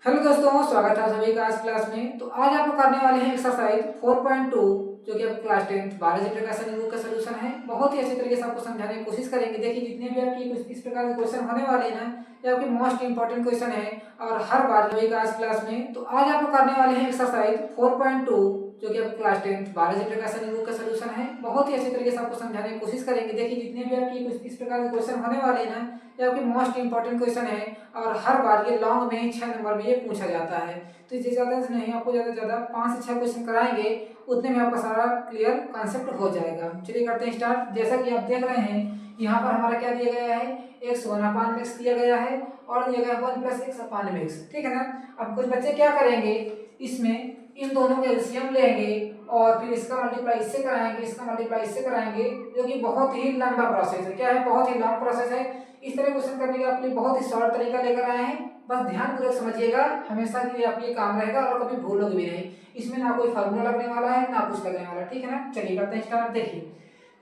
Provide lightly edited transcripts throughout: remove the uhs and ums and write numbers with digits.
Hello दोस्तों, स्वागत है सभी का आज क्लास में। तो आज आप लोग करने वाले हैं एक्सरसाइज 4.2 जो कि आपको क्लास 10 बायोलॉजी प्रकाशन बुक का सलूशन है। बहुत ही अच्छे तरीके से आपको समझाने की कोशिश करेंगे। देखिए, जितने भी आपकी कुछ इस प्रकार के क्वेश्चन होने वाले हैं ना, ये आपके मोस्ट इंपॉर्टेंट क्वेश्चन है और हर बार सभी का आज क्लास में। तो आज आप लोग करने वाले हैं एक्सरसाइज 4.2 जो कि आपको क्लास 10 बायोलॉजी प्रकाशन बुक का सलूशन है। बहुत ही अच्छे तरीके से आपको समझाने की कोशिश करेंगे। देखिए, जितने भी आपकी कुछ इस प्रकार के क्वेश्चन होने वाले हैं ना, ये आपके मोस्ट इंपॉर्टेंट क्वेश्चन है और हर बार ये लॉन्ग में 6 नंबर में ये पूछा जाता है। तो इससे ज़्यादा से नहीं, आपको ज़्यादा से ज़्यादा 5 से 6 क्वेश्चन कराएंगे, उतने में आपका सारा क्लियर कॉन्सेप्ट हो जाएगा। चलिए करते हैं स्टार्ट। जैसा कि आप देख रहे हैं, यहाँ पर हमारा क्या दिया गया है, x 1/x दिया गया है और दिया गया 1 + x/x। ठीक है ना। अब कुछ बच्चे क्या करेंगे, इसमें इन दोनों के एलसीएम लेंगे और फिर इसका मल्टीप्लाई इससे कराएंगे, इसका मल्टीप्लाई इससे कराएंगे, जो कि बहुत ही लंबा प्रोसेस है। क्या है, बहुत ही लंबा प्रोसेस है। इस तरह क्वेश्चन करने के आपके लिए बहुत ही शॉर्ट तरीका लेकर आए हैं। बस ध्यानपूर्वक समझिएगा, हमेशा के लिए आपके ये काम रहेगा और कभी भूलोगे भी नहीं। इसमें ना कोई फार्मूला लगने वाला है, ना कुछ लगने वाला है। ठीक है ना। चलिए करते हैं स्टार्ट। देखिए,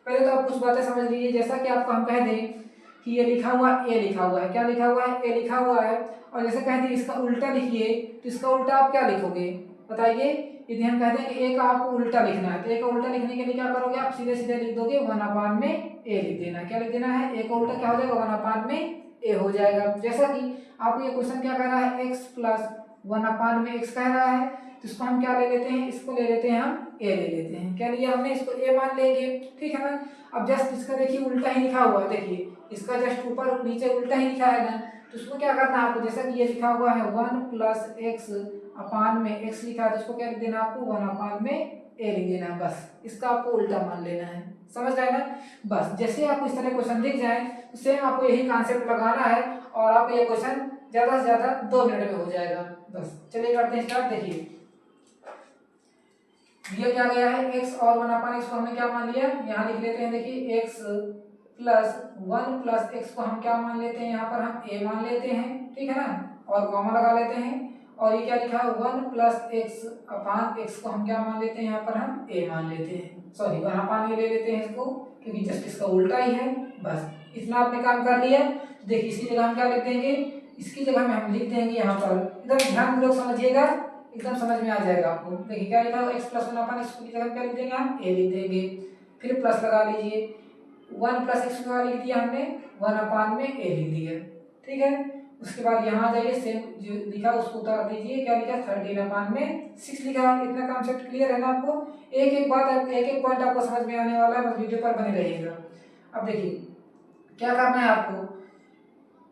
पहले तो आप कुछ बातें समझ लीजिए। जैसा कि आपको हम कह दें कि ये लिखा हुआ ए लिखा हुआ है, क्या लिखा हुआ है, ए लिखा हुआ है। और जैसे कह दें इसका उल्टा लिखिए, तो इसका उल्टा आप क्या लिखोगे बताइए। यदि हम कहते हैं कि ए का आपको उल्टा लिखना है, तो ए का उल्टा लिखने के लिए क्या करोगे, आप सीधे सीधे लिख दोगे 1/में ए लिख देना। क्या लिख देना है, ए का उल्टा क्या हो जाएगा, 1/में ए हो जाएगा। जैसा कि आपको ये क्वेश्चन क्या कह रहा है, x + 1/x कह रहा है, तो इसको हम क्या ले लेते हैं, इसको ले लेते हैं हम ए ले लेते हैं। क्या लिया हमने, इसको ए मान लेंगे। ठीक है ना। अब जस्ट इसका देखिए उल्टा ही लिखा हुआ है, देखिए इसका जस्ट ऊपर नीचे उल्टा ही लिखा है ना, तो उसको क्या करना है आपको, जैसा कि ये लिखा हुआ है 1 + x/x लिखा है, तो उसको क्या लिख देना आपको, 1/में ए लिख देना है। बस इसका आपको उल्टा मान लेना है। समझ रहे ना। बस जैसे आपको इस तरह क्वेश्चन दिख जाए, तो सेम आपको यही कॉन्सेप्ट लगाना है और आपको ये क्वेश्चन ज्यादा से ज्यादा 2 मिनट में हो जाएगा। बस चलिए करते हैं स्टार्ट। देखिए, दिया क्या गया है, x और 1/x को हमने क्या मान लिया, यहाँ लिख लेते हैं। देखिए x + 1 + x को हम क्या मान लेते हैं, यहाँ पर हम a मान लेते हैं। ठीक है ना, और कॉमा लगा लेते हैं। और ये क्या लिखा है, 1 + x/x को हम क्या मान लेते हैं, यहाँ पर हम a मान लेते हैं। सॉरी, 1/a ले लेते हैं इसको, क्योंकि जस्ट इसका उल्टा ही है। बस इतना आपने काम कर लिया। देखिए, इसकी जगह हम क्या लिख देंगे, इसकी जगह में हम लिख देंगे यहाँ पर, एकदम ध्यानपूर्वक समझिएगा, एकदम समझ में आ जाएगा आपको। देखिए क्या लिखा है, x + 1/x की जगह क्या लिख देंगे हम, a लिख देंगे। फिर प्लस लगा लीजिए, 1 + x की जगह लिख दिया हमने 1/में a लिख दिया। ठीक है। उसके बाद यहाँ जाइए, सेम जो लिखा उसको उतार दीजिए। क्या लिखा, 13/6 लिखा है। इतना कॉन्सेप्ट क्लियर है ना आपको। एक एक बात, एक एक पॉइंट आपको समझ में आने वाला है, बस वीडियो पर बने रहिएगा। अब देखिए क्या करना है आपको,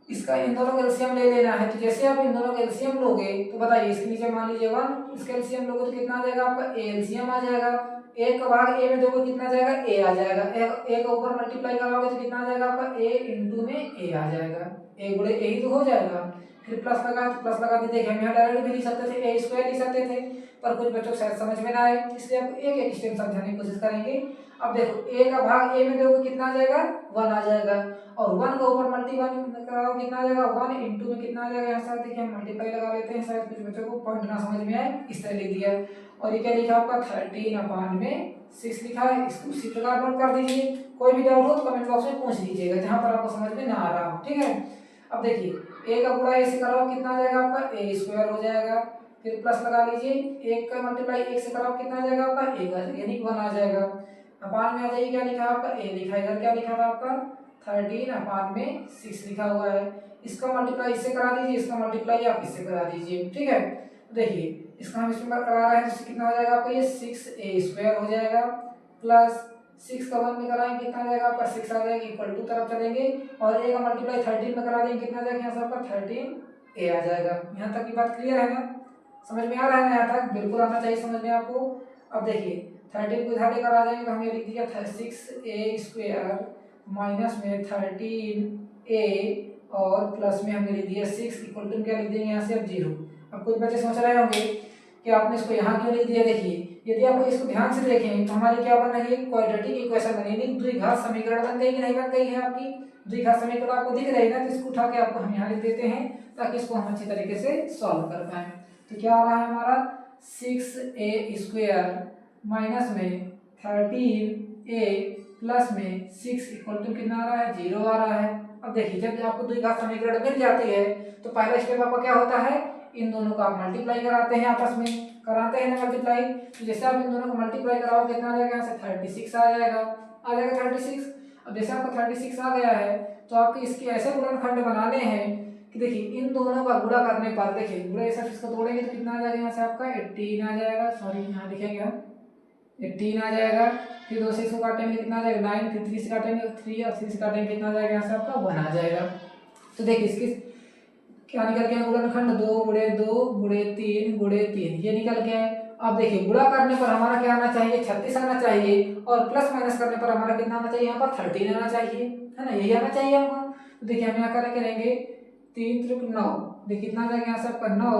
इसका इन दोनों का एलसीएम ले लेना है। तो जैसे आप इन दोनों का एलसीएम लोगे, तो बताइए इसके नीचे मान लीजिए 1, इसका एलसीएम लोगे तो कितना आ जाएगा आपका, ए एलसीएम आ जाएगा। ए का भाग ए में दोगे कितना आ जाएगा, ए आ जाएगा। ए का ऊपर मल्टीप्लाई करोगे तो कितना आ जाएगा आपका, ए इंटू में ए आ जाएगा। ए गुणे ए ही तो हो जाएगा। फिर प्लस लगा, तो प्लस लगा दीजिए। हम यहाँ डायरेक्ट भी लिख सकते थे, ए स्क्वायर लिख सकते थे, पर कुछ बच्चों को शायद समझ में ना आए, इसलिए आप एक एक स्टेप समझाने की कोशिश करेंगे। अब देखो, ए का भाग ए में दोगे कितना आ जाएगा, 1 आ जाएगा। और 1 का ऊपर मल्टीप्लाई कराओ कितना आ जाएगा, 1 इंटू में कितना आ जाएगा, यहाँ से देखिए हम मल्टीप्लाई लगा लेते हैं, शायद कुछ बच्चों को पॉइंट ना समझ में आए, इस तरह लिख दिया। और ये क्या लिखा आपका, 13/6 लिखा है। इसको उसी प्रकार नोट कर दीजिए। कोई भी डाउट हो तो कमेंट बॉक्स में पूछ लीजिएगा, जहां पर आपको समझ में ना आ रहा हो। ठीक है। अब देखिए, ए का गुणा ए से कराओ कितना आ जाएगा आपका, ए स्क्वायर हो जाएगा। फिर प्लस लगा लीजिए, एक का मल्टीप्लाई एक से कराओ कितना आ जाएगा आपका, एक यानी 1 आ जाएगा। अपान में आ जाइए, क्या लिखा है आपका, ए लिखा है। इधर क्या लिखा था आपका, 13/6 लिखा हुआ है। इसका मल्टीप्लाई इससे करा दीजिए, इसका मल्टीप्लाई आप इससे करा दीजिए। ठीक है। देखिए, इसका हम इसमें करा रहे हैं, तो कितना हो जाएगा आपका, ये 6a² हो जाएगा, प्लस 6 का 1 में कराएंगे कितना आ जाएगा आपका, 6 आ जाएगा, इक्वल टू तरफ चलेंगे। और a का मल्टीप्लाई 13 में करा देंगे, कितना आ जाएगा यहाँ से आपका, 13a आ जाएगा। यहाँ तक की बात क्लियर है ना, समझ में आ रहा है ना, यहाँ तक बिल्कुल आना चाहिए समझ में आपको। अब देखिए, 13 को इधर लेकर आ जाएंगे, तो हमने लिख दिया 6a² माइनस में 13a और प्लस में हमने लिख दिया 6 इक्वल टू क्या लिख देंगे यहाँ से अब 0। अब कुछ बच्चे सोच रहे होंगे कि आपने इसको यहाँ क्यों लिख दिया। देखिए, यदि आप इसको ध्यान से देखें तो हमारी क्या बन रही है, क्वाड्रेटिक इक्वेशन बनी, यानी द्विघात समीकरण बन गई कि नहीं बन गई है आपकी। द्विघात समीकरण आपको दिख रही है ना, तो इसको उठा के आपको हम यहाँ लिख देते हैं, ताकि इसको हम अच्छी तरीके से सॉल्व कर पाए। तो क्या आ रहा है हमारा, 6a² माइनस में 13a प्लस में 6 इक्वल टू कितना आ रहा है, 0 आ रहा है। अब देखिए, जब आपको द्विघात समीकरण मिल जाती है तो पहला स्टेप आपका क्या होता है, इन दोनों का आप मल्टीप्लाई कराते हैं, आपस में कराते हैं ना मल्टीप्लाई। तो जैसे आप इन दोनों को मल्टीप्लाई कराओगे कितना आ जाएगा, यहाँ से 36 आ जाएगा, 36। अब जैसे आपको 36 आ गया है तो आपको इसके ऐसे गुणनखंड बनाने हैं कि देखिए इन दोनों का गुणा करने पर, देखिए गुणा ऐसा इसको तोड़ेंगे तो कितना आ जाएगा, यहाँ से आपका 18 आ जाएगा, सॉरी यहाँ लिखेंगे हम 18 आ जाएगा। फिर 2 से इसको काटेंगे कितना आ जाएगा 9, फिर 3 से काटेंगे 3 और 3 से काटेंगे कितना आ जाएगा, यहाँ से आपका 1 आ जाएगा। तो देखिए इसकी क्या निकल गया गुणनखंड, 2 गुणे 2 गुणे 3 गुणे 3 ये निकल गया है। अब देखिए गुणा करने पर हमारा क्या आना चाहिए, 36 आना चाहिए, और प्लस माइनस करने पर हमारा कितना आना चाहिए, यहाँ पर 13 आना चाहिए, है ना, यही आना चाहिए हमको। तो देखिए हम यहाँ करेंगे 3 त्रिक 9, देखिए कितना आ जाएगा यहाँ से आपका 9,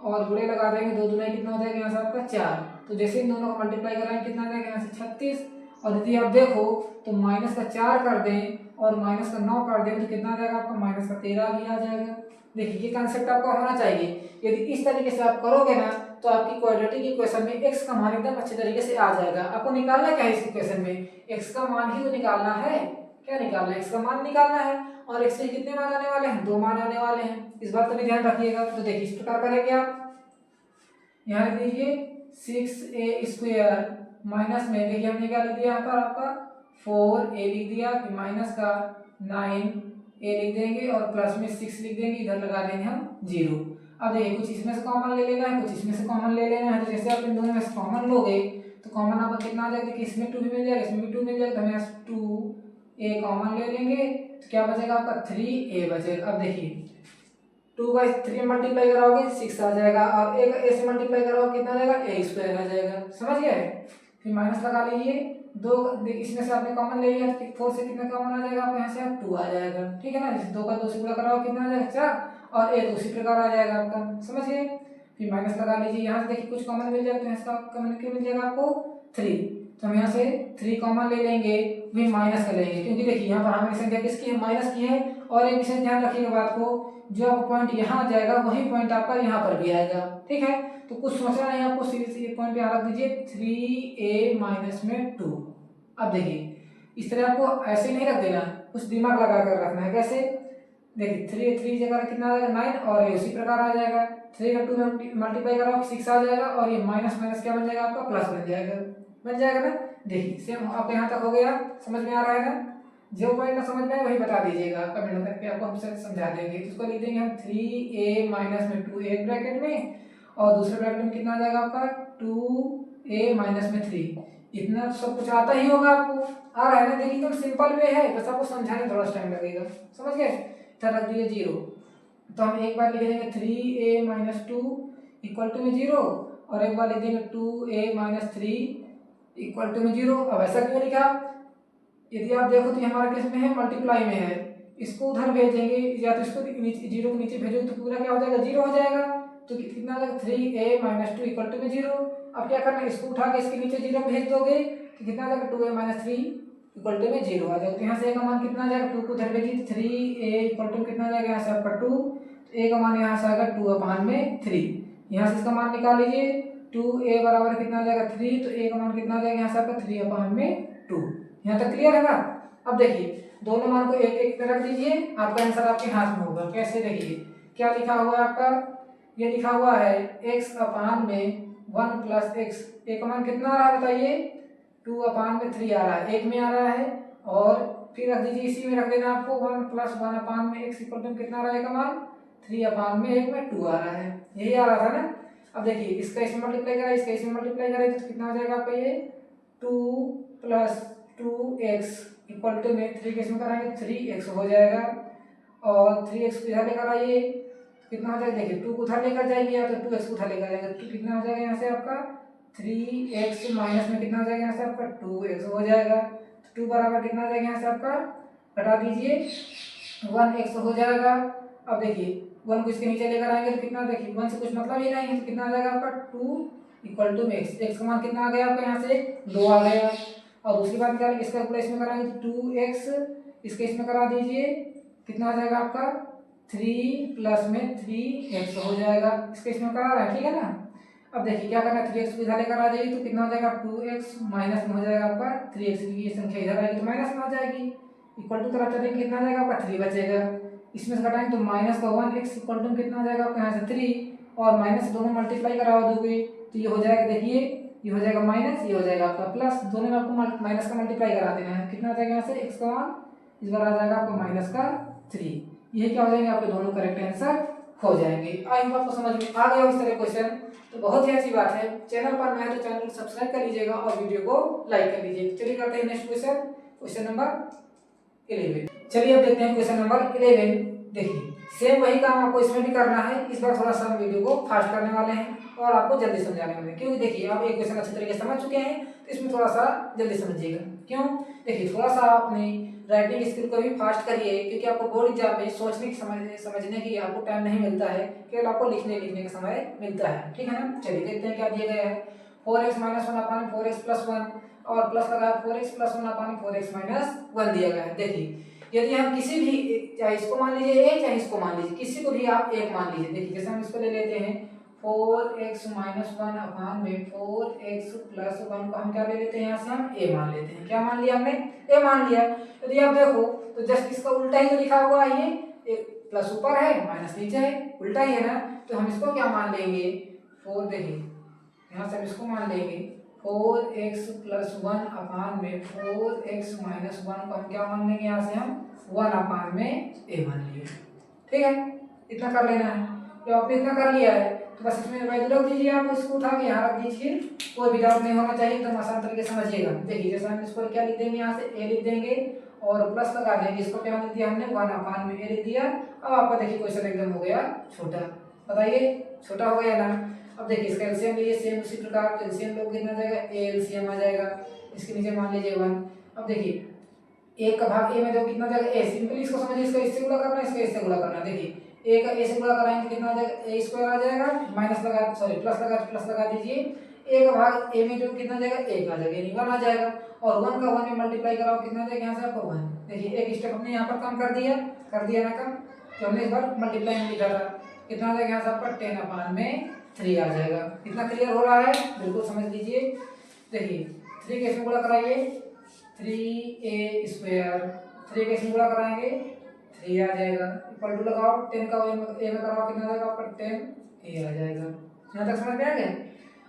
और गुणे लगा देंगे 2 दूना कितना हो जाएगा यहाँ से आपका 4। तो जैसे इन दोनों को मल्टीप्लाई कराएंगे कितना आ जाएगा यहाँ से 36, और यदि आप देखो तो माइनस का 4 कर दें और माइनस का 9 कर दें तो कितना आ जाएगा आपका माइनस का 13 भी आ जाएगा। देखिए ये कंसेप्ट आपका होना चाहिए, यदि इस तरीके से आप करोगे ना तो आपकी क्वाड्रेटिक इक्वेशन में x का मान एकदम अच्छे तरीके से आ जाएगा। आपको निकालना क्या है इस इक्वेशन में, x का मान ही तो निकालना है, क्या निकालना है, x का मान निकालना है, और x के कितने मान आने वाले हैं, 2 मान आने वाले हैं, इस बात का भी ध्यान रखिएगा। तो देखिए इस प्रकार करेंगे आप, यहाँ लिख दीजिए 6a² माइनस में, देखिए हमने क्या लिख दिया यहाँ पर आपका 4a लिख दिया, फिर माइनस का 9a लिख देंगे और प्लस में 6 लिख देंगे, इधर लगा देंगे हम 0। अब देखिए कुछ इसमें से कॉमन ले लेना है, कुछ इसमें से कॉमन ले लेना है। तो जैसे आप इन दोनों में से कॉमन लोगे तो कॉमन आपका कितना आ जाएगा, देखिए इसमें 2 भी मिल जाएगा, इसमें भी 2 मिल जाएगा, तो हम यहाँ 2a कॉमन ले लेंगे तो क्या बचेगा आपका 3a बचेगा। अब देखिए 2 का 3 मल्टीप्लाई कराओगे 6 आ जाएगा, और एक a से मल्टीप्लाई कराओगे कितना आ जाएगा, a² आ जाएगा, समझ गए। फिर माइनस लगा लीजिए, 2 इसमें से आपने कॉमन ले लिया, 4 से कितना कॉमन आ जाएगा आपको, यहाँ से आप 2 आ जाएगा, ठीक है ना। जैसे 2 का 2 से गुणा कराओ कितना आ जाएगा 4, और a तो उसी प्रकार आ जाएगा आपका, समझ गए। फिर माइनस लगा लीजिए, यहाँ से देखिए कुछ कॉमन मिल जाएगा तो यहाँ से कॉमन क्या मिल जाएगा आपको 3, तो हम यहाँ से 3 कॉमन ले लेंगे, फिर माइनस कर लेंगे, क्योंकि देखिए यहाँ पर हमारी संख्या किसकी है, माइनस की है। और एक विशेष ध्यान रखिएगा बात को, जो आपका पॉइंट यहाँ आ जाएगा वही पॉइंट आपका यहाँ पर भी आएगा, ठीक है। तो कुछ सोचना नहीं आपको, सीधे से ये पॉइंट यहाँ रख दीजिए 3a माइनस में 2। अब देखिए इस तरह आपको ऐसे नहीं रख देना, कुछ दिमाग लगा कर रखना है। कैसे, देखिए 3 जगह कितना आ जाएगा 9, और ये उसी प्रकार आ जाएगा, 3 का 2 मल्टीप्लाई कराओ 6 आ जाएगा, और ये माइनस माइनस क्या बन जाएगा आपका प्लस बन जाएगा ना। देखिए सेम आपको यहाँ तक हो गया, समझ में आ रहा है ना। जो पॉइंट ना समझ में आए वही बता दीजिएगा, कमेंट करके आपको हम समझा देंगे। इसको लिख देंगे हम 3a माइनस में 2 एक ब्रैकेट में, और दूसरे ब्रैकेट में कितना आ जाएगा आपका 2a माइनस में 3। इतना तो सब कुछ आता ही होगा आपको, आ रहा है ना। देखिए एकदम सिंपल वे है, बस आपको समझाने थोड़ा टाइम लगेगा, समझ गए। इधर रख दिए 0, तो हम एक बार लिख देंगे 3a माइनस 2 इक्वल टू में 0, और एक बार लिख देंगे 2a माइनस 3 इक्वल टू में 0। अब ऐसा क्यों लिखा, यदि आप देखो तो हमारा किस में है, मल्टीप्लाई में है, इसको उधर भेजेंगे या तो इसको 0 के नीचे भेजोगे तो पूरा क्या हो जाएगा 0 हो जाएगा। तो कितना आ जाएगा 3a माइनस 2 इक्वल टू में 0। अब क्या करना है, इसको उठा के इसके नीचे 0 भेज दोगे तो कितना आ जाएगा 2a माइनस 3 इक्वल टू में 0 आ जाएगा। तो यहाँ से a का मान कितना आ जाएगा, 2 को उधर भेजिए, 3a इक्वल टू कितना आ जाएगा, यहाँ से आपका 2, तो a का मान यहाँ से आएगा 2/3। यहाँ से इसका मान निकाल लीजिए, 2a बराबर कितना आ जाएगा 3, तो a का मान कितना आ जाएगा यहाँ से आपका 3/2। यहाँ तक क्लियर है ना। अब देखिए दोनों मान को एक एक रख दीजिए, आपका आंसर आपके हाथ में होगा। कैसे, देखिए क्या लिखा हुआ है आपका, ये लिखा हुआ है x/में 1 प्लस x, एक मान कितना आ रहा है बताइए, 2/3 आ रहा है, एक में आ रहा है, और फिर रख दीजिए इसी में रख देना आपको 1 प्लस 1/x इक्वल टू कितना आ रहा है का मान 3/1 में 2 आ रहा है, यही आ रहा था ना। अब देखिए इसका इसमें मल्टीप्लाई करा, इसका इसमें मल्टीप्लाई करें तो कितना हो जाएगा आपका, ये 2 प्लस 2x इक्वल टू में 3 के इसमें कराएंगे 3x हो जाएगा, और 3x को इधर लेकर आइए कितना हो जाएगा, देखिए 2 को उधर लेकर जाएंगे या तो 2x को उधर लेकर जाएंगे तो कितना हो जाएगा यहाँ से आपका 3x माइनस में कितना हो जाएगा यहाँ से आपका 2x हो जाएगा। 2 बराबर कितना हो जाएगा यहाँ से आपका, घटा दीजिए 1x हो जाएगा। अब देखिए 1 को इसके नीचे लेकर आएंगे तो कितना, देखिए 1 से कुछ मतलब ही नहीं है, तो कितना आ जाएगा आपका 2 इक्वल टू में x का मान कितना आ गया आपका यहाँ से 2 आ गया। और दूसरी बात क्या है, इसका पूरा इसमें कराएंगे तो 2x इसके इसमें करा दीजिए, कितना आ जाएगा आपका 3 प्लस में 3x हो जाएगा, इसके इसमें करा रहा है, ठीक है ना। अब देखिए क्या करना है, 3x को इधर लेकर आ जाइए तो कितना हो जाएगा 2x माइनस में हो जाएगा आपका 3x की ये संख्या इधर आएगी तो माइनस में आ जाएगी, इक्वल टू तरफ चलेंगे कितना आ जाएगा आपका 3 बचेगा। इसमें से घटाएंगे तो माइनस का 1x इक्वल टू कितना आ जाएगा आपका यहाँ से 3 और माइनस से दोनों मल्टीप्लाई करा दोगे तो ये हो जाएगा, देखिए ये हो जाएगा माइनस, ये हो जाएगा आपका प्लस, दोनों में आपको माइनस का मल्टीप्लाई करा देना है। कितना आ जाएगा यहाँ से x का मान इस बार आ जाएगा आपको माइनस का 3। ये क्या हो जाएंगे आपके दोनों करेक्ट आंसर हो जाएंगे। आई होप आपको समझ में आ गया इस तरह क्वेश्चन। तो बहुत ही अच्छी बात है, चैनल पर नया है तो चैनल को सब्सक्राइब कर लीजिएगा और वीडियो को लाइक कर लीजिए। चलिए करते हैं नेक्स्ट क्वेश्चन, क्वेश्चन नंबर 11। चलिए अब देखते हैं क्वेश्चन नंबर 11। देखिए सेम वही काम आपको इसमें भी करना है, इस बार थोड़ा सा हम वीडियो को फास्ट करने वाले हैं और आपको जल्दी समझाने वाले हैं, क्योंकि देखिए आप एक क्वेश्चन अच्छी तरीके से समझ चुके हैं तो इसमें थोड़ा सा जल्दी समझिएगा। क्यों? देखिए थोड़ा सा अपनी राइटिंग स्किल को भी फास्ट करिए, क्योंकि आपको बोर्ड एग्जाम में सोचने की समझने की आपको टाइम नहीं मिलता है, केवल आपको लिखने का समय मिलता है। ठीक है ना? चलिए देखते हैं क्या दिया गया है। 4x - 1 अपान 4x + 1 और प्लस लगा 4x + 1 अपान 4x - 1 दिया गया है। देखिए यदि हम किसी भी, चाहे इसको मान लीजिए a, चाहे इसको मान लीजिए, किसी को भी आप एक मान लीजिए। देखिए जैसे हम इसको ले लेते हैं 4x - 1 अपान में 4x + 1 को हम क्या ले लेते हैं, यहाँ से हम a मान लेते हैं। क्या मान लिया हमने? a मान लिया। यदि आप देखो तो जस्ट इसका उल्टा ही तो लिखा हुआ है, ये प्लस ऊपर है माइनस नीचे है, उल्टा ही है ना। तो हम इसको क्या मान लेंगे 4, देखिए यहाँ से हम इसको मान लेंगे 4x + 1 अपान में 4x - 1 को हम क्या मान लेंगे, यहाँ से हम 1 अपान में a मान लिए। ठीक है, इतना कर लेना है। जब आपने इतना कर लिया है तो बस इसमें वैल्यू रख दीजिए, आप इसको उठा के यहाँ रख दीजिए, कोई भी डाउट नहीं होना चाहिए, एकदम आसान तरीके से समझिएगा। देखिए जैसे हम इसको क्या लिख देंगे, यहाँ से a लिख देंगे और प्लस लगा देंगे, इसको क्या लिख दिया हमने 1 अपान में a लिख दिया। अब आपका देखिए क्वेश्चन एकदम हो गया छोटा, बताइए छोटा हो गया ना। अब देखिए इसका एलसीएम लिए सेम उसी प्रकार, एलसीएम लोग कितना आ जाएगा, a एलसीएम आ जाएगा, इसके नीचे मान लीजिए 1। अब देखिए a का भाग a में जो कितना जाएगा a, सिंपली इसको समझिए, इसका इससे गुणा करना है, इसका इससे गुणा करना है। देखिए a का a से गुणा कराएंगे तो कितना आ जाएगा, a² आ जाएगा, माइनस लगा सॉरी प्लस लगा दीजिए, a का भाग a में जो कितना जाएगा 1 आ जाएगा, यानी 1 आ जाएगा, और 1 का 1 में मल्टीप्लाई कराओ कितना आ जाएगा, यहाँ से आपको 1। देखिए एक स्टेप हमने यहाँ पर कम कर दिया ना कम, तो हमने इस बार मल्टीप्लाई में लिखा था, कितना आ जाएगा यहाँ से आपका 10 अपान में 3 आ जाएगा। इतना क्लियर हो रहा है? बिल्कुल समझ लीजिए। देखिए 3 के इसमें गुणा कराइए 3a², 3 के इसमें गुणा कराएंगे 3 आ जाएगा, इक्वल टू लगाओ 10 का a में कराओ कितना आ जाएगा आपका 10a आ जाएगा। यहाँ तक समझ में आ गया?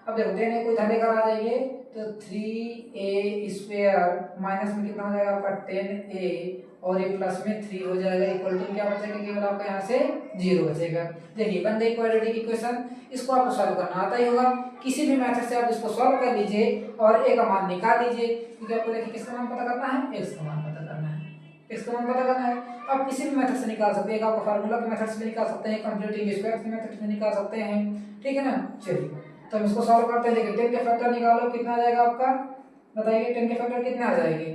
अब देखो 10a को इधर लेकर आ जाइए तो 3a² माइनस में कितना हो जाएगा आपका 10a और ये प्लस में 3 हो जाएगा, इक्वल टू क्या बचेगा, केवल आपका यहाँ से 0 बचेगा। देखिए बन गई क्वाड्रेटिक इक्वेशन। इसको आपको सॉल्व करना आता ही होगा, किसी भी मेथड से आप इसको सॉल्व कर लीजिए और a का मान निकाल लीजिए, क्योंकि आपको देखिए किसका मान पता करना है, x का मान पता करना है, x का मान पता करना है। आप किसी भी मेथड से निकाल सकते हैं, आप फार्मूला के मेथड से भी निकाल सकते हैं, कंप्यूटिंग स्क्वायर के मेथड से निकाल सकते हैं। ठीक है ना? चलिए तो हम इसको सॉल्व करते हैं। देखिए 10 के फैक्टर निकालो, कितना आ जाएगा आपका, बताइए 10 के फैक्टर कितने आ जाएंगे।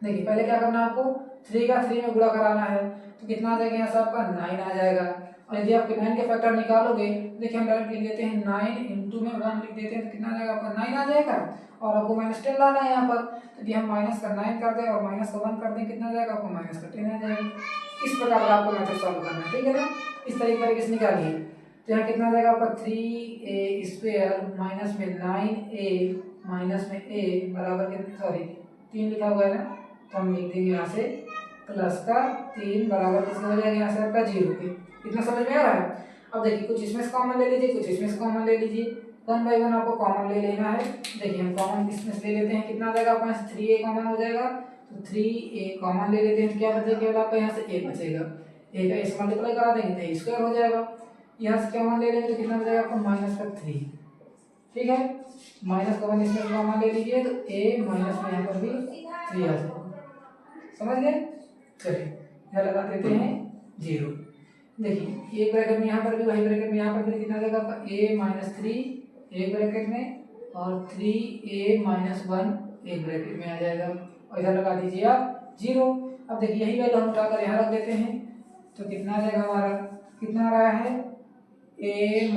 देखिए पहले क्या करना है आपको, 3 का 3 में गुणा कराना है, तो कितना आ जाएगा यहाँ से आपका 9 आ जाएगा। और यदि आप 9 के फैक्टर निकालोगे, देखिए हम डायरेक्ट लिख देते हैं 9 इंटू में 1 लिख देते हैं, तो कितना आ जाएगा आपका 9 आ जाएगा, और आपको -10 लाना है यहाँ पर। तो यदि हम माइनस का 9 कर दें और माइनस का 1 कर दें, कितना आ जाएगा आपको -10 आ जाएगा। इस प्रकार का आपको मेथड सॉल्व करना है। ठीक है ना? इस तरीके से निकालिए, तो यहाँ कितना आ जाएगा आपका 3a² माइनस में 9a माइनस में a बराबर कितने, सॉरी 3 लिखा हुआ है ना, तो हम लिख देंगे यहाँ से प्लस का 3 बराबर किसके हो जाएगा, यहाँ से आपका 0 के। इतना समझ में आ रहा है? अब देखिए कुछ इसमें से कॉमन ले लीजिए, कुछ इसमें से कॉमन ले लीजिए, 1 बाई 1 आपको कॉमन ले लेना है। देखिए हम कॉमन इसमें से ले लेते हैं, कितना आ जाएगा आपका यहाँ से 3a कॉमन हो जाएगा, तो 3a कॉमन ले लेते हैं, तो क्या बचेगा, केवल आपका यहाँ से a बचेगा, a का इस मल्टीप्लाई करा देंगे तो a² हो जाएगा। यहाँ से कॉमन ले लेंगे तो कितना बचेगा आपको -3। ठीक है, माइनस का 1 इसमें कॉमन ले लीजिए तो a माइनस में यहाँ पर भी 3 आ जाएगा। समझ गए? चलिए यहाँ लगा देते हैं 0। देखिए एक ब्रैकेट में यहाँ पर भी, वही ब्रैकेट में यहाँ पर भी कितना देगा आपका a - 3 एक ब्रैकेट में और 3a - 1 एक ब्रैकेट में आ जाएगा, और इधर लगा दीजिए आप 0। अब देखिए यही वैल्यू हम उठाकर यहाँ रख देते हैं, तो कितना आ जाएगा हमारा, कितना आ रहा है a -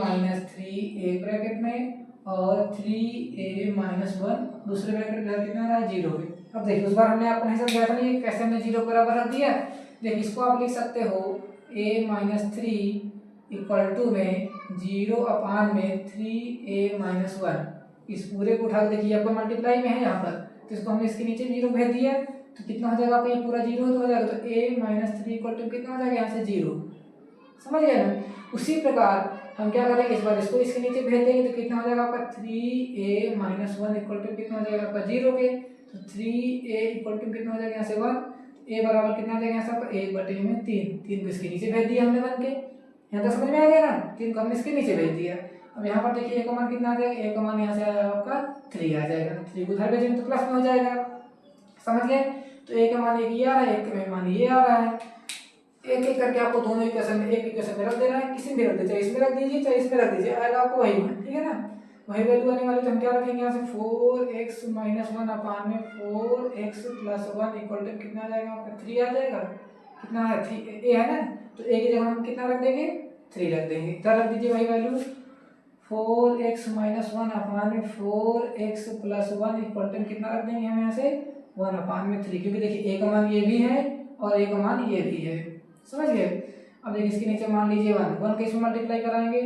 3 एक ब्रैकेट में और 3a - 1 दूसरे ब्रैकेट में, कितना आ रहा है 0 पे। अब देखिए उस बार हमने आपको नहीं समझाया था नहीं, कैसे हमने 0 बराबर रख दिया। देखिए इसको आप लिख सकते हो a - 3 इक्वल टू में 0 अपान में 3a - 1। इस पूरे को उठा के देखिए आपको मल्टीप्लाई में है यहाँ पर, तो इसको हमने इसके नीचे 0 भेज दिया, तो कितना हो जाएगा आपका, ये पूरा जीरो तो हो जाएगा, तो a माइनस 3 इक्वल टू कितना हो जाएगा यहाँ से 0। समझ गए ना। उसी प्रकार हम क्या करेंगे, इस बार इसको इसके नीचे भेज देंगे तो कितना हो जाएगा आपका 3a माइनस 1 इक्वल टू कितना हो जाएगा आपका 0 के, तो 3a इक्वल टू कितना हो जाएगा यहाँ से 1, a बराबर कितना हो जाएगा यहाँ से आपका 1/3 को इसके नीचे भेज दिया हमने 1 के। यहाँ तक समझ में आ गया ना, 3 को हमने इसके नीचे भेज दिया। अब यहाँ पर देखिए a का मान कितना आ जाएगा, a का मान यहाँ से आ जाएगा आपका 3 आ जाएगा, 3 को उधर भेजेंगे तो प्लस में हो जाएगा। समझ गए। तो a का मान एक ये आ रहा है, एक का मान ये आ रहा है। एक एक करके आपको दोनों इक्वेशन में एक इक्वेशन में रख देना है, किसी में रख दीजिए, चाहे इसमें रख दीजिए चाहे इसमें रख दीजिए, आएगा आपको वही मान। ठीक है ना, वही वैल्यू आने वाली। तो हम क्या रखेंगे यहाँ से 4x माइनस 1 अपान में 4x प्लस 1 इक्वल टू कितना आ जाएगा आपका 3 आ जाएगा। कितना है 3 a है ना, तो a की जगह हम कितना रख देंगे 3 रख देंगे, इधर रख दीजिए वही वैल्यू 4x माइनस 1 अपान में 4x प्लस 1 इक्वल टू कितना रख देंगे हम यहाँ से 1 अपान में 3, क्योंकि देखिए a का मान ये भी है और a का मान ये भी है। समझ गए। अब देखिए इसके नीचे मान लीजिए 1 के इसमें मल्टीप्लाई कराएंगे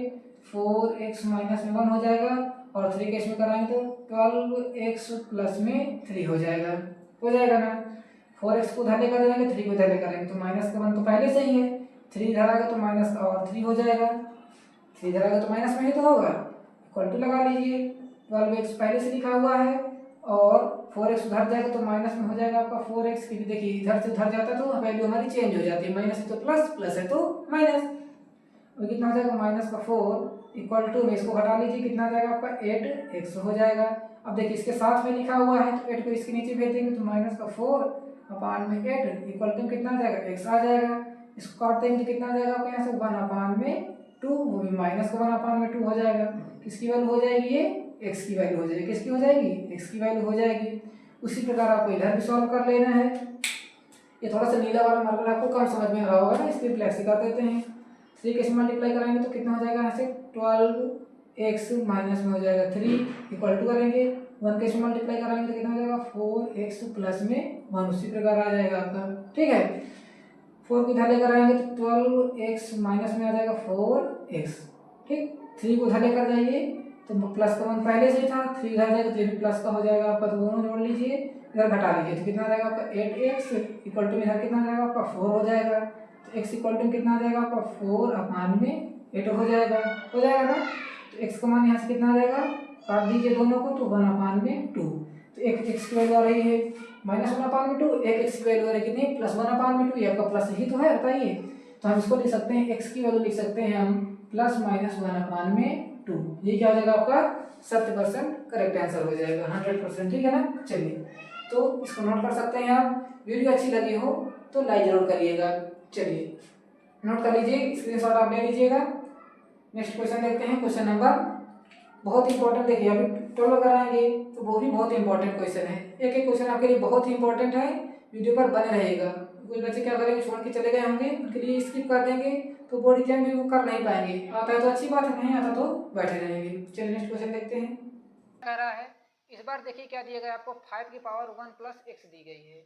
4x माइनस में 1 हो जाएगा, और 3 के इसमें कराएंगे तो 12x प्लस में 3 हो जाएगा ना। 4x को उधर लेकर जाएंगे, 3 को उधर लेकर आएंगे तो माइनस का 1 तो पहले से ही है, 3 इधर आएगा तो माइनस का और 3 हो जाएगा, 3 इधर आएगा तो माइनस में ही तो होगा, इक्वल टू लगा लीजिए। 12x पहले से लिखा हुआ है और 4x उधर जाएगा तो माइनस में हो जाएगा आपका 4x, क्योंकि देखिए इधर से उधर जाता है तो वैल्यू हमारी चेंज हो जाती है, माइनस है तो प्लस, प्लस है तो माइनस। तो कितना हो जाएगा माइनस का 4 इक्वल टू में इसको घटा लीजिए, कितना आ जाएगा आपका 8x हो जाएगा। अब देखिए इसके साथ में लिखा हुआ है तो 8 को इसके नीचे भेज देंगे तो माइनस का 4 अपान में 8 इक्वल टू कितना आ जाएगा x आ जाएगा। इसको काट देंगे तो कितना आ जाएगा आपको यहाँ से 1 अपान में 2, वो भी माइनस का 1 अपान में 2 हो जाएगा। किसकी वैल्यू हो जाएगी, ये x की वैल्यू हो जाएगी। किसकी हो जाएगी, x की वैल्यू हो जाएगी। उसी प्रकार आपको इधर भी सॉल्व कर लेना है। ये थोड़ा सा नीला वाला मार्कर आपको कम समझ में आ रहा होगा ना, इसलिए ब्लैक से कर देते हैं। 3 के मल्टीप्लाई कराएंगे तो कितना हो जाएगा यहाँ से 12x माइनस में हो जाएगा 3 इक्वल टू करेंगे 1 के मल्टीप्लाई कराएंगे तो कितना हो जाएगा 4x प्लस में 1, उसी प्रकार आ जाएगा आपका। ठीक है, 4 को इधर लेकर आएंगे तो 12x माइनस में आ जाएगा 4x। ठीक, 3 को इधर लेकर जाइए तो प्लस का 1 पहले से था, 3 इधर जाएगा तो ये भी प्लस का हो जाएगा आपका, तो दोनों जोड़ लीजिए, इधर घटा लीजिए तो कितना आ जाएगा आपका 8x इक्वल टू इधर कितना आ जाएगा आपका 4 हो जाएगा। तो x इक्वल टू कितना आ जाएगा आपका 4 अपान में 8 हो जाएगा ना। तो x का मान यहाँ से कितना आ जाएगा, काट दीजिए दोनों को तो 1 अपान में 2, तो एक x की वैल्यू आ रही है माइनस 1 अपान में 2, एक x की वैल्यू आ रही है कितनी प्लस 1 अपान में 2, ये आपका प्लस ही तो है, बताइए। तो हम इसको लिख सकते हैं, x की वैल्यू लिख सकते हैं हम प्लस माइनस 1 अपान में 2। ये क्या हो जाएगा आपका 70% करेक्ट आंसर हो जाएगा, 100%। ठीक है ना। चलिए, तो इसको नोट कर सकते हैं आप। वीडियो अच्छी लगी हो तो लाइक जरूर करिएगा। चलिए नोट कर लीजिए, स्क्रीनशॉट आप ले लीजिएगा। नेक्स्ट क्वेश्चन देखते हैं, क्वेश्चन नंबर बहुत इंपॉर्टेंट। देखिए अभी 12 कराएंगे तो वो भी बहुत इंपॉर्टेंट क्वेश्चन है। एक एक क्वेश्चन आपके लिए बहुत ही इंपॉर्टेंट है, वीडियो पर बने रहेगा। कुछ बच्चे क्या करेंगे, छोड़ के चले गए होंगे, उनके लिए स्किप कर देंगे तो बोर्ड एग्जाम भी वो कर नहीं पाएंगे। आता है तो अच्छी बात है, नहीं आता तो बैठे रहेंगे। चलिए नेक्स्ट क्वेश्चन देखते हैं। कह रहा है इस बार देखिए क्या दिया गया आपको, 5 की पावर 1 प्लस x दी गई है।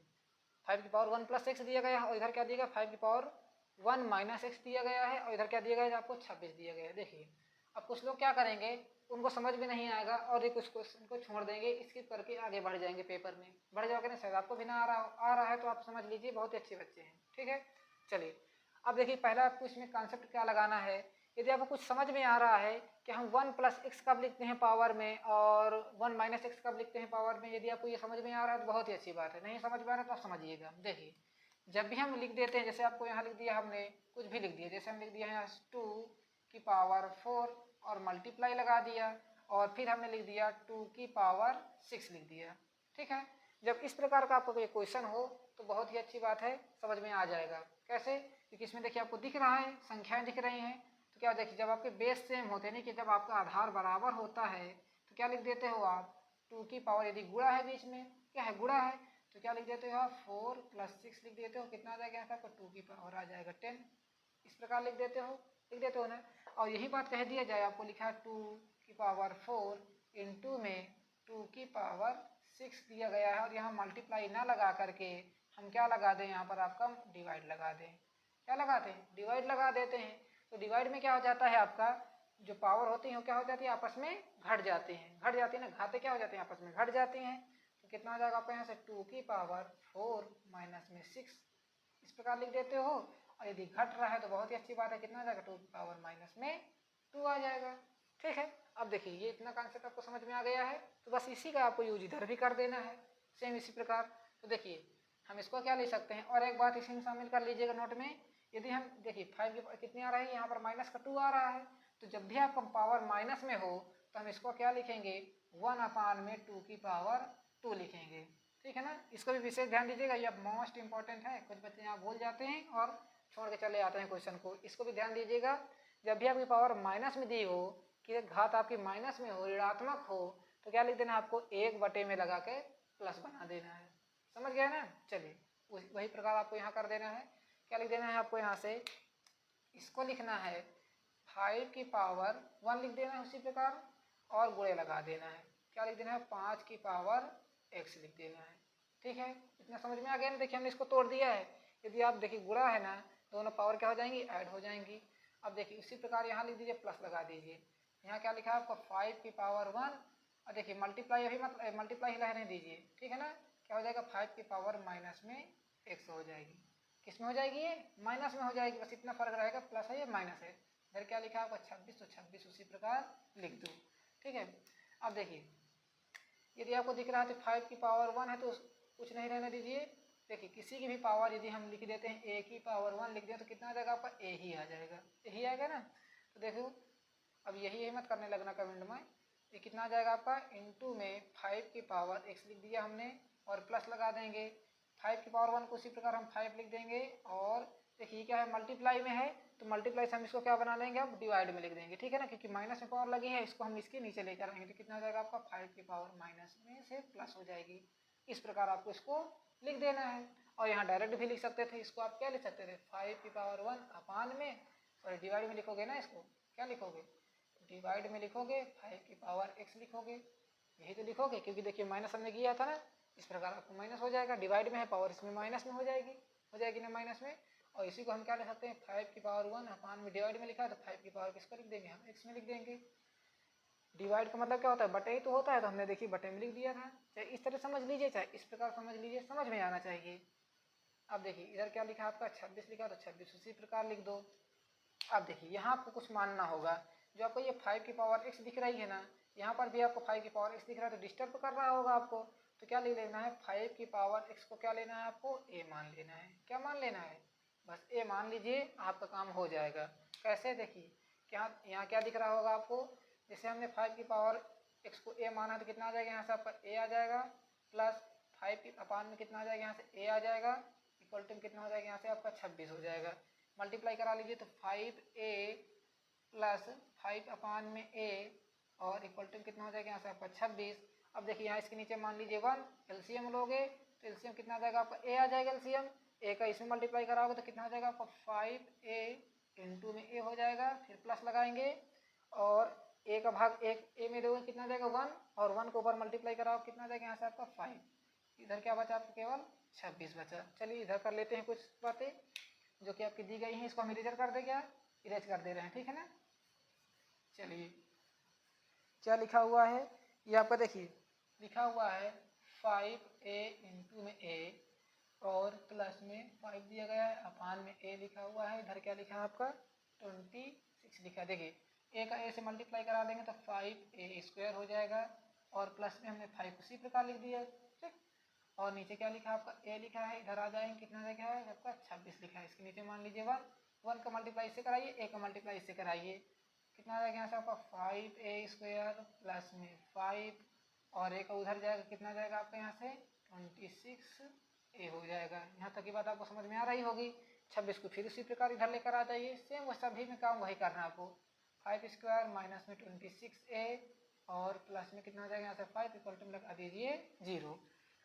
5 की पावर 1 प्लस x दिया गया है और इधर क्या दिया गया 5 की पावर 1 माइनस x दिया गया है, और इधर क्या दिया गया है आपको 26 दिया गया है। देखिए अब कुछ लोग क्या करेंगे, उनको समझ में नहीं आएगा और ये कुछ क्वेश्चन को छोड़ देंगे, स्किप करके आगे बढ़ जाएंगे, पेपर में बढ़ जाओगे ना, शायद आपको भी ना आ रहा है तो आप समझ लीजिए बहुत ही अच्छे बच्चे हैं। ठीक है, चलिए अब देखिए पहला आपको इसमें कॉन्सेप्ट क्या लगाना है। यदि आपको कुछ समझ में आ रहा है कि हम 1 प्लस एक्स कब लिखते हैं पावर में और 1 माइनस एक्स कब लिखते हैं पावर में, यदि आपको ये समझ में आ रहा है तो बहुत ही अच्छी बात है, नहीं समझ में आ रहा है तो आप समझिएगा। देखिए जब भी हम लिख देते हैं, जैसे आपको यहाँ लिख दिया हमने, कुछ भी लिख दिया, जैसे हम लिख दिया यहाँ 2 की पावर 4 और मल्टीप्लाई लगा दिया, और फिर हमने लिख दिया 2 की पावर 6 लिख दिया। ठीक है, जब इस प्रकार का आपको कोई क्वेश्चन हो तो बहुत ही अच्छी बात है, समझ में आ जाएगा। कैसे, क्योंकि इसमें देखिए आपको दिख रहा है, संख्याएं दिख रही हैं, तो क्या देखिए जब आपके बेस सेम होते नहीं कि जब आपका आधार बराबर होता है तो क्या लिख देते हो आप 2 की पावर, यदि गुणा है बीच में, क्या है गुणा है, तो क्या लिख देते हो आप 4 प्लस 6 लिख देते हो, कितना आ जाएगा आपका 2 की पावर आ जाएगा 10। इस प्रकार लिख देते हो ना। और यही बात कह दिया जाए, आपको लिखा है 2 की पावर 4 इंटू में 2 की पावर 6 दिया गया है, और यहाँ मल्टीप्लाई ना लगा करके हम क्या लगा दें, यहाँ पर आपका डिवाइड लगा दें। क्या लगाते हैं, डिवाइड लगा देते हैं। तो डिवाइड में क्या हो जाता है, आपका जो पावर होती है वो क्या हो जाती है, आपस में घट जाती हैं ना, घाते क्या हो जाते हैं, आपस में घट जाती हैं। तो कितना हो जाएगा आपका यहाँ से 2 की पावर 4 माइनस में 6 इस प्रकार लिख देते हो। और यदि घट रहा है तो बहुत ही अच्छी बात है, कितना आ जाएगा 2 की पावर माइनस में 2 आ जाएगा। ठीक है, अब देखिए ये इतना कॉन्सेप्ट आपको समझ में आ गया है, तो बस इसी का आपको यूज इधर भी कर देना है सेम इसी प्रकार। तो देखिए हम इसको क्या ले सकते हैं, और एक बात इसी में शामिल कर लीजिएगा नोट में, यदि हम देखिए 5 की कितनी आ रहा है, यहाँ पर माइनस का 2 आ रहा है, तो जब भी आपका पावर माइनस में हो तो हम इसको क्या लिखेंगे 1/2 की पावर 2 लिखेंगे। ठीक है ना, इसको भी विशेष ध्यान दीजिएगा, ये मोस्ट इंपॉर्टेंट है, कुछ बच्चे यहाँ भूल जाते हैं और छोड़ के चले आते हैं क्वेश्चन को। इसको भी ध्यान दीजिएगा, जब भी आपकी पावर माइनस में दी हो कि घात आपकी माइनस में हो, ऋणात्मक हो, तो क्या लिख देना आपको 1/, में लगा के प्लस बना देना है। समझ गया ना। चलिए वही प्रकार आपको यहाँ कर देना है, क्या लिख देना है आपको यहाँ से, इसको लिखना है 5 की पावर 1 लिख देना है उसी प्रकार, और गुणे लगा देना है, क्या लिख देना है 5 की पावर x लिख देना है। ठीक है, इतना समझ में आ गया ना। देखिए हमने इसको तोड़ दिया है, यदि आप देखिए गुणा है ना, दोनों पावर क्या हो जाएंगी, ऐड हो जाएंगी। अब देखिए उसी प्रकार यहाँ लिख दीजिए, प्लस लगा दीजिए, यहाँ क्या लिखा है आपको 5 की पावर 1, और देखिए मल्टीप्लाई अभी मत मल्टीप्लाई ही रहने दीजिए। ठीक है ना, क्या हो जाएगा 5 की पावर माइनस में x हो जाएगी, किस में हो जाएगी, ये माइनस में हो जाएगी, बस इतना फर्क रहेगा, प्लस है ये माइनस है। इधर क्या लिखा है आपका 26, तो 26 उसी प्रकार लिख दो। ठीक है, अब देखिए यदि आपको दिख रहा है तो 5 की पावर 1 है तो कुछ नहीं रहने दीजिए। देखिए किसी की भी पावर यदि हम लिख देते हैं a की पावर 1 लिख दें तो कितना आ जाएगा आपका a ही आ जाएगा, यही आएगा ना। तो देखो अब यही मत करने लगना कमेंट में, ये कितना आ जाएगा आपका इंटू में 5 की पावर x लिख दिया हमने और प्लस लगा देंगे, 5 की पावर 1 को उसी प्रकार हम 5 लिख देंगे, और देखिए क्या है मल्टीप्लाई में है तो मल्टीप्लाई से हम इसको क्या बना लेंगे, अब डिवाइड में लिख देंगे। ठीक है ना, क्योंकि माइनस में पावर लगी है, इसको हम इसके नीचे लेकर आएंगे, तो कितना हो जाएगा आपका 5 की पावर माइनस में से प्लस हो जाएगी। इस प्रकार आपको इसको लिख देना है, और यहाँ डायरेक्ट भी लिख सकते थे, इसको आप क्या लिख सकते थे 5 की पावर 1 अपान में, सॉरी डिवाइड में लिखोगे ना, इसको क्या लिखोगे डिवाइड में लिखोगे 5 की पावर x लिखोगे, यही तो लिखोगे, क्योंकि देखिए माइनस हमने किया था ना, इस प्रकार आपको माइनस हो जाएगा, डिवाइड में है पावर इसमें माइनस में हो जाएगी ना माइनस में। और इसी को हम क्या लिख सकते हैं 5 की पावर 1 अपान में डिवाइड में लिखा है तो 5 की पावर किसको लिख देंगे हम x में लिख देंगे। डिवाइड का मतलब क्या होता है, बटे ही तो होता है, तो हमने देखिए बटे में लिख दिया था। चाहे इस तरह समझ लीजिए चाहे इस प्रकार समझ लीजिए, समझ में आना चाहिए। अब देखिए इधर क्या लिखा आपका 26 लिखा, तो 26 उसी प्रकार लिख दो। अब देखिए यहाँ आपको कुछ मानना होगा, जो आपको ये 5 की पावर x दिख रही है ना, यहाँ पर भी आपको 5 की पावर x दिख रहा है, तो डिस्टर्ब कर रहा होगा आपको, तो क्या ले लेना है 5 की पावर x को क्या लेना है आपको a मान लेना है। क्या मान लेना है, बस a मान लीजिए, आपका काम हो जाएगा। कैसे, देखिए क्या यहाँ क्या दिख रहा होगा आपको, जैसे हमने 5 की पावर x को a माना है तो कितना आ जाएगा यहाँ से आपका a आ जाएगा, प्लस 5 की अपान में कितना आ जाएगा यहाँ से a आ जाएगा, इक्वल टू कितना हो जाएगा यहाँ से आपका 26 हो जाएगा। मल्टीप्लाई करा लीजिए तो 5a प्लस 5 अपान में a और इक्वल टू कितना हो जाएगा यहाँ से आपका 26। अब देखिए यहाँ इसके नीचे मान लीजिए 1, एलसीएम लोगे तो एलसीएम कितना आ जाएगा आपका a आ जाएगा, एलसीएम a का इसमें मल्टीप्लाई कराओगे तो कितना हो जाएगा आपका 5a इंटू में a हो जाएगा, फिर प्लस लगाएंगे और a का भाग एक a में दोगे कितना आ जाएगा 1, और 1 को ऊपर मल्टीप्लाई कराओ कितना आ जाएगा यहाँ से आपका 5। इधर क्या बचा आपको केवल 26 बचा। चलिए इधर कर लेते हैं कुछ बातें जो कि आपकी दी गई हैं, इसको हम इरेज कर दे, क्या इरेज कर दे रहे हैं। ठीक है ना, चलिए क्या लिखा हुआ है ये आपका देखिए, लिखा हुआ है 5a इंटू में a और प्लस में 5 दिया गया है, अपान में a लिखा हुआ है, इधर क्या लिखा है आपका 26 लिखा है। देखिए a का a से मल्टीप्लाई करा देंगे तो 5a स्क्वायर हो जाएगा, और प्लस में हमने 5 उसी प्रकार लिख दिया। ठीक, और नीचे क्या लिखा है आपका a लिखा है, इधर आ जाएंगे कितना लिखा है आपका 26 लिखा है, इसके नीचे मान लीजिए 1 का मल्टीप्लाई इससे कराइए, a का मल्टीप्लाई इससे कराइए, कितना आ जाएगा यहाँ से आपका 5a स्क्वायर प्लस में 5 और a का उधर जाएगा कितना जाएगा आपका यहाँ से 26a हो जाएगा। यहाँ तक की बात आपको समझ में आ रही होगी। 26 को फिर उसी प्रकार इधर लेकर आ जाइए, सेम वो सभी में काम वही करना है आपको, 5 स्क्वायर माइनस में 26a और प्लस में कितना आ जाएगा यहाँ से 5 इक्वल टू लगा दीजिए 0।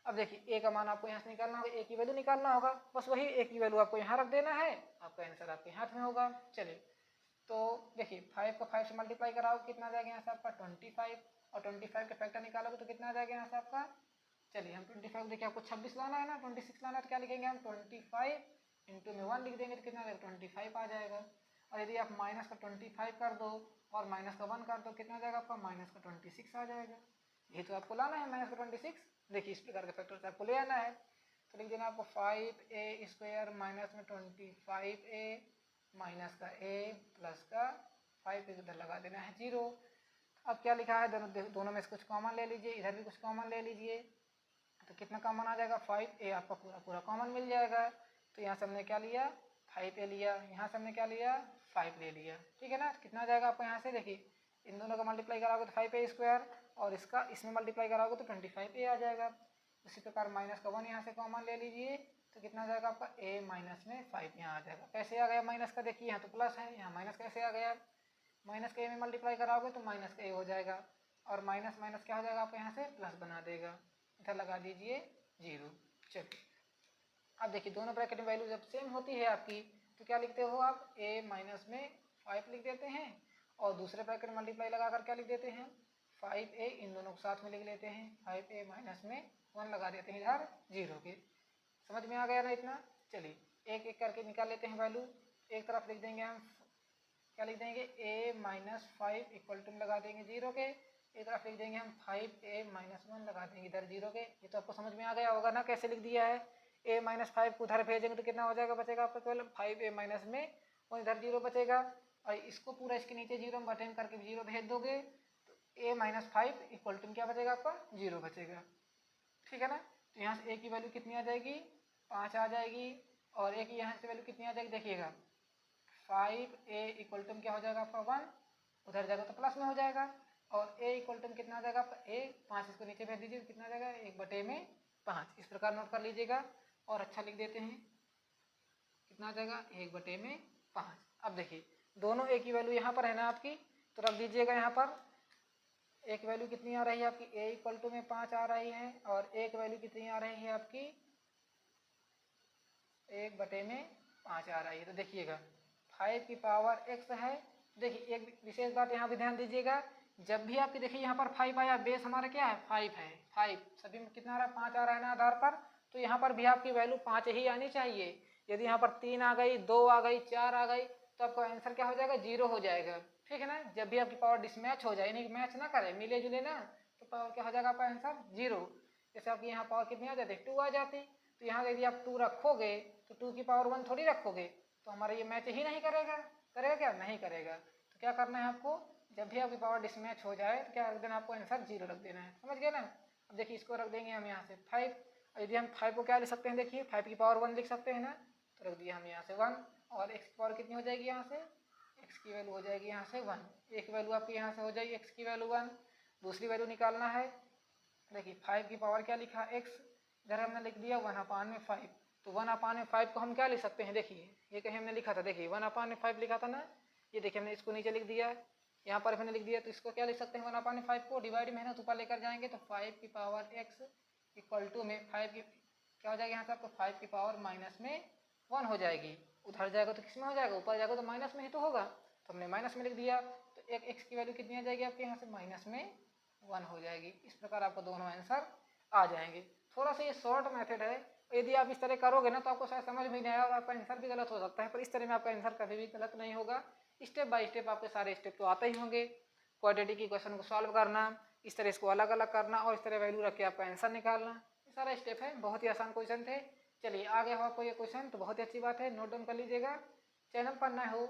अब देखिए a का मान आपको यहाँ से निकालना होगा, a की वैल्यू निकालना होगा, बस वही a की वैल्यू आपको यहाँ रख देना है, आपका आंसर आपके हाथ में होगा। चलिए तो देखिए 5 को 5 से मल्टीप्लाई कराओ कितना आ जाएगा यहाँ से आपका 25, और 25 का फैक्टर निकालोगे तो कितना आ जाएगा यहाँ से आपका, चलिए हम 25 देखिए आपको 26 लाना है ना, 26 लाना है तो क्या लिखेंगे हम 25 इंटू में 1 लिख देंगे तो कितना आ जाएगा 25 आ जाएगा। और यदि आप माइनस का 25 कर दो और माइनस का 1 कर दो कितना आ जाएगा आपका माइनस का 26 आ जाएगा। यही तो आपको लाना है माइनस का 26। देखिए इस प्रकार के फैक्टर्स आपको ले आना है। तो लिख देना आपको 5a² माइनस में 25a माइनस का a प्लस का 5 इधर लगा देना है 0। अब क्या लिखा है, दोनों में से कुछ कॉमन ले लीजिए, इधर भी कुछ कॉमन ले लीजिए। तो कितना कॉमन आ जाएगा, 5a आपका पूरा पूरा कॉमन मिल जाएगा। तो यहाँ से हमने क्या लिया, 5a लिया, यहाँ से हमने क्या लिया, 5 ले लिया। ठीक है ना। कितना आ जाएगा आपको यहाँ से, देखिए इन दोनों का मल्टीप्लाई कराओगे तो 5a² और इसका इसमें मल्टीप्लाई कराओगे तो 25a आ जाएगा। उसी प्रकार माइनस का 1 यहाँ से कॉमन ले लीजिए, तो कितना आ जाएगा आपका a माइनस में 5 यहाँ आ जाएगा। कैसे आ गया माइनस का, देखिए यहाँ तो प्लस है, यहाँ माइनस कैसे आ गया, माइनस का a में मल्टीप्लाई कराओगे तो माइनस का a हो जाएगा और माइनस माइनस क्या हो जाएगा आपको यहाँ से प्लस बना देगा। इधर लगा दीजिए 0। चलिए अब देखिए दोनों ब्रैकेट में वैल्यू जब सेम होती है आपकी तो क्या लिखते हो आप, a माइनस में 5 लिख देते हैं और दूसरे ब्रैकेट में मल्टीप्लाई लगाकर क्या लिख देते हैं, 5a, इन दोनों को साथ में लिख लेते हैं, 5a माइनस में 1 लगा देते हैं इधर 0 के। समझ में आ गया ना इतना। चलिए एक एक करके निकाल लेते हैं वैल्यू। एक तरफ लिख देंगे हम, क्या लिख देंगे, a माइनस 5 इक्वल टू लगा देंगे 0 के, एक तरफ लिख देंगे हम 5a माइनस 1 लगा देंगे इधर 0 के। ये तो आपको समझ में आ गया होगा ना कैसे लिख दिया है। a माइनस 5 को उधर भेजेंगे तो कितना हो जाएगा, बचेगा आपका केवल 5a माइनस में 1 इधर 0 बचेगा और इसको पूरा इसके नीचे 0 में बटन करके 0 भेज दोगे तो a माइनस 5 इक्वल टू क्या बचेगा आपका, 0 बचेगा। ठीक है ना। तो यहाँ से a की वैल्यू कितनी आ जाएगी, 5 आ जाएगी और a की यहाँ से वैल्यू कितनी आ जाएगी, देखिएगा 5a इक्वल टू क्या हो जाएगा आपका 1, उधर जाएगा तो प्लस में हो जाएगा और a इक्वल टू कितना आ जाएगा आपका a 5, इसको नीचे भेज दीजिए कितना आ जाएगा 1/5। इस प्रकार नोट कर लीजिएगा और अच्छा लिख देते हैं, कितना आ जाएगा 1/5। अब देखिए दोनों a की वैल्यू यहाँ पर है ना आपकी, तो रख दीजिएगा यहाँ पर। एक वैल्यू कितनी आ रही है आपकी, a इक्वल टू में 5 आ रही है और एक वैल्यू कितनी आ रही है आपकी 1/5 आ रही है। तो देखिएगा 5 की पावर x है। देखिए एक विशेष बात यहाँ भी ध्यान दीजिएगा, जब भी आपकी देखिए यहाँ पर 5 आया, बेस हमारा क्या है 5 है, 5 सभी में कितना आ रहा है 5 आ रहा है ना आधार पर, तो यहाँ पर भी आपकी वैल्यू 5 ही आनी चाहिए। यदि यहाँ पर 3 आ गई, 2 आ गई, 4 आ गई तो आपका आंसर क्या हो जाएगा, 0 हो जाएगा। ठीक है ना। जब भी आपकी पावर डिसमैच हो जाए, यानी कि मैच ना करे, मिले जुले ना, तो पावर क्या हो जाएगा आपका आंसर 0। जैसे आपकी यहाँ पावर कितनी आ जाती, 2 आ जाती, तो यहाँ यदि आप 2 रखोगे तो 2 की पावर 1 थोड़ी रखोगे, तो हमारा ये मैच ही नहीं करेगा। करेगा क्या, नहीं करेगा। तो क्या करना है आपको, जब भी आपकी पावर डिसमैच हो जाए तो क्या रख देना, आपको आंसर 0 रख देना है। समझ गए ना। अब देखिए इसको रख देंगे हम यहाँ से 5, यदि हम 5 को क्या लिख सकते हैं, देखिए 5 की पावर 1 लिख सकते हैं ना, तो रख दिया हम यहाँ से 1 और x की पावर कितनी हो जाएगी, यहाँ से x की वैल्यू हो जाएगी यहाँ से 1। एक वैल्यू आपकी यहाँ से हो जाएगी x की वैल्यू 1। दूसरी वैल्यू निकालना है, देखिए 5 की पावर क्या लिखा x, इधर हमने लिख दिया 1/5। तो 1/5 को हम क्या लिख सकते हैं, देखिए ये कहीं हमने लिखा था, देखिए 1/5 लिखा था ना, ये देखिए हमने इसको नीचे लिख दिया, यहाँ पर हमने लिख दिया, तो इसको क्या लिख सकते हैं 1/5 को डिवाइड में है ना, ऊपर लेकर जाएंगे तो 5 की पावर x इक्वल टू में 5 की क्या हो जाएगा यहाँ से आपको 5 की पावर माइनस में 1 हो जाएगी। उधर जाएगा तो किस में हो जाएगा, ऊपर जाएगा तो माइनस में ही तो होगा, तो हमने माइनस में लिख दिया। तो एक x की वैल्यू कितनी आ जाएगी आपके यहाँ से माइनस में 1 हो जाएगी। इस प्रकार आपको दोनों आंसर आ जाएंगे। थोड़ा सा ये शॉर्ट मेथड है, यदि आप इस तरह करोगे ना तो आपको शायद समझ में नहीं आया और आपका आंसर भी गलत हो सकता है, पर इस तरह में आपका आंसर कभी भी गलत नहीं होगा। स्टेप बाय स्टेप आपके सारे स्टेप तो आते ही होंगे। क्वाड्रेटिक इक्वेशन को सॉल्व करना, इस तरह इसको अलग अलग करना और इस तरह वैल्यू रख के आपका आंसर निकालना, ये सारा स्टेप है। बहुत ही आसान क्वेश्चन थे। चलिए आगे हो आपको ये क्वेश्चन तो बहुत ही अच्छी बात है, नोट डाउन कर लीजिएगा। चैनल पर नए हो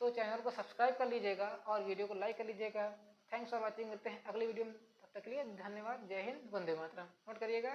तो चैनल को सब्सक्राइब कर लीजिएगा और वीडियो को लाइक कर लीजिएगा। Thanks for watching. मिलते हैं अगली वीडियो में, तब तक के लिए धन्यवाद। जय हिंद, वंदे मातरम। नोट करिएगा।